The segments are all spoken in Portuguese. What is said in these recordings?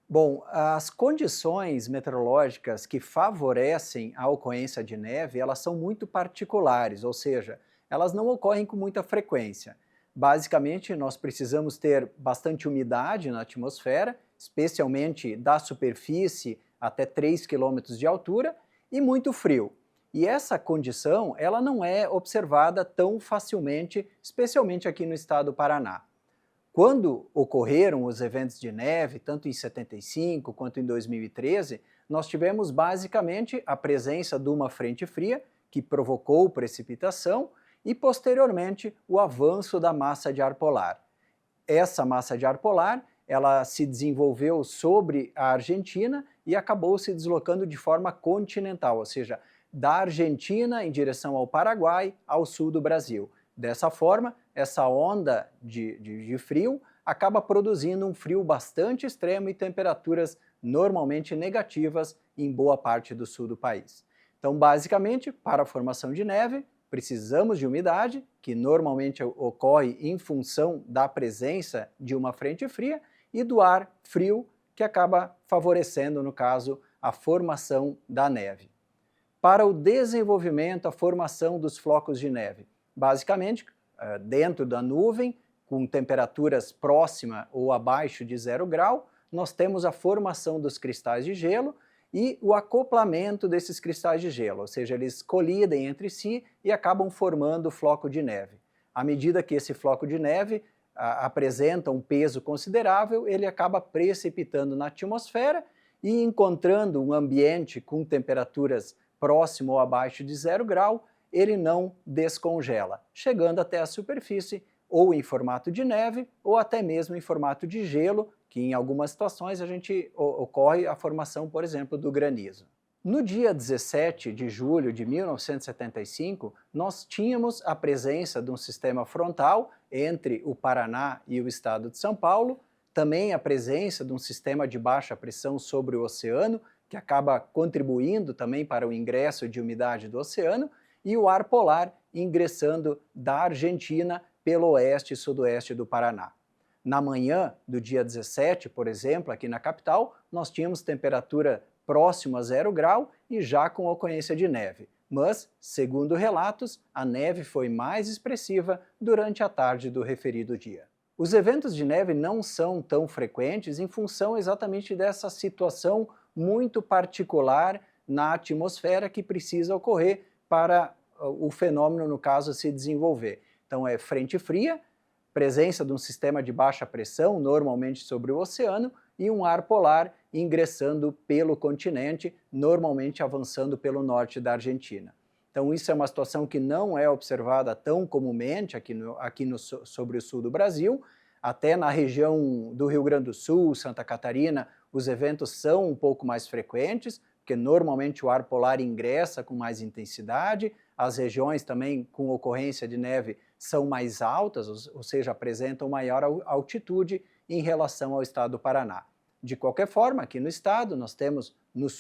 Bom, as condições meteorológicas que favorecem a ocorrência de neve, elas são muito particulares, ou seja, elas não ocorrem com muita frequência. Basicamente, nós precisamos ter bastante umidade na atmosfera, especialmente da superfície até 3 quilômetros de altura, e muito frio. E essa condição, ela não é observada tão facilmente, especialmente aqui no estado do Paraná. Quando ocorreram os eventos de neve, tanto em 75 quanto em 2013, nós tivemos basicamente a presença de uma frente fria que provocou precipitação e, posteriormente, o avanço da massa de ar polar. Essa massa de ar polar, ela se desenvolveu sobre a Argentina e acabou se deslocando de forma continental, ou seja, da Argentina em direção ao Paraguai, ao sul do Brasil. Dessa forma, essa onda de frio acaba produzindo um frio bastante extremo e temperaturas normalmente negativas em boa parte do sul do país. Então, basicamente, para a formação de neve, precisamos de umidade, que normalmente ocorre em função da presença de uma frente fria, e do ar frio, que acaba favorecendo, no caso, a formação da neve. Para o desenvolvimento, a formação dos flocos de neve, basicamente, dentro da nuvem, com temperaturas próxima ou abaixo de 0 grau, nós temos a formação dos cristais de gelo e o acoplamento desses cristais de gelo, ou seja, eles colidem entre si e acabam formando o floco de neve. À medida que esse floco de neve apresenta um peso considerável, ele acaba precipitando na atmosfera e encontrando um ambiente com temperaturas próximo ou abaixo de 0 grau, ele não descongela, chegando até a superfície ou em formato de neve ou até mesmo em formato de gelo, que em algumas situações ocorre a formação, por exemplo, do granizo. No dia 17 de julho de 1975, nós tínhamos a presença de um sistema frontal entre o Paraná e o estado de São Paulo, também a presença de um sistema de baixa pressão sobre o oceano, que acaba contribuindo também para o ingresso de umidade do oceano, e o ar polar ingressando da Argentina pelo oeste e sudoeste do Paraná. Na manhã do dia 17, por exemplo, aqui na capital, nós tínhamos temperatura próxima a 0 grau e já com ocorrência de neve. Mas, segundo relatos, a neve foi mais expressiva durante a tarde do referido dia. Os eventos de neve não são tão frequentes em função exatamente dessa situação muito particular na atmosfera que precisa ocorrer para o fenômeno, no caso, se desenvolver. Então é frente fria, presença de um sistema de baixa pressão, normalmente sobre o oceano, e um ar polar ingressando pelo continente, normalmente avançando pelo norte da Argentina. Então isso é uma situação que não é observada tão comumente sobre o sul do Brasil. Até na região do Rio Grande do Sul, Santa Catarina, os eventos são um pouco mais frequentes, porque normalmente o ar polar ingressa com mais intensidade, as regiões também com ocorrência de neve são mais altas, ou seja, apresentam maior altitude em relação ao estado do Paraná. De qualquer forma, aqui no estado, nós temos no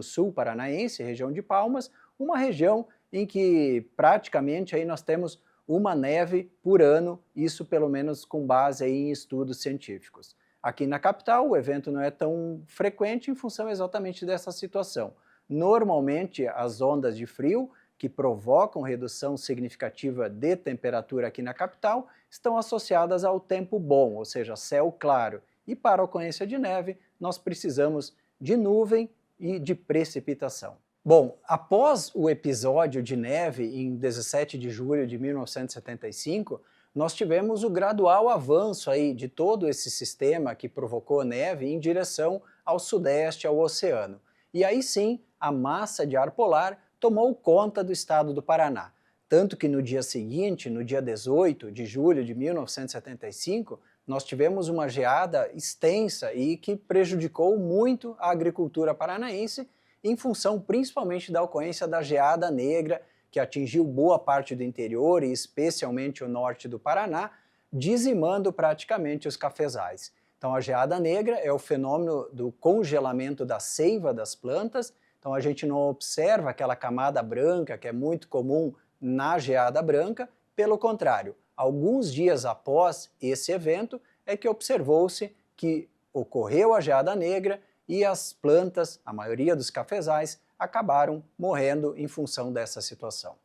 sul paranaense, região de Palmas, uma região em que praticamente aí nós temos uma neve por ano, isso pelo menos com base aí em estudos científicos. Aqui na capital, o evento não é tão frequente em função exatamente dessa situação. Normalmente, as ondas de frio, que provocam redução significativa de temperatura aqui na capital, estão associadas ao tempo bom, ou seja, céu claro. E para a ocorrência de neve, nós precisamos de nuvem e de precipitação. Bom, após o episódio de neve em 17 de julho de 1975, nós tivemos o gradual avanço aí de todo esse sistema que provocou neve em direção ao sudeste, ao oceano. E aí sim, a massa de ar polar tomou conta do estado do Paraná. Tanto que no dia seguinte, no dia 18 de julho de 1975, nós tivemos uma geada extensa e que prejudicou muito a agricultura paranaense, em função principalmente da ocorrência da geada negra, que atingiu boa parte do interior e especialmente o norte do Paraná, dizimando praticamente os cafezais. Então a geada negra é o fenômeno do congelamento da seiva das plantas, então a gente não observa aquela camada branca que é muito comum na geada branca, pelo contrário, alguns dias após esse evento é que observou-se que ocorreu a geada negra e as plantas, a maioria dos cafezais, acabaram morrendo em função dessa situação.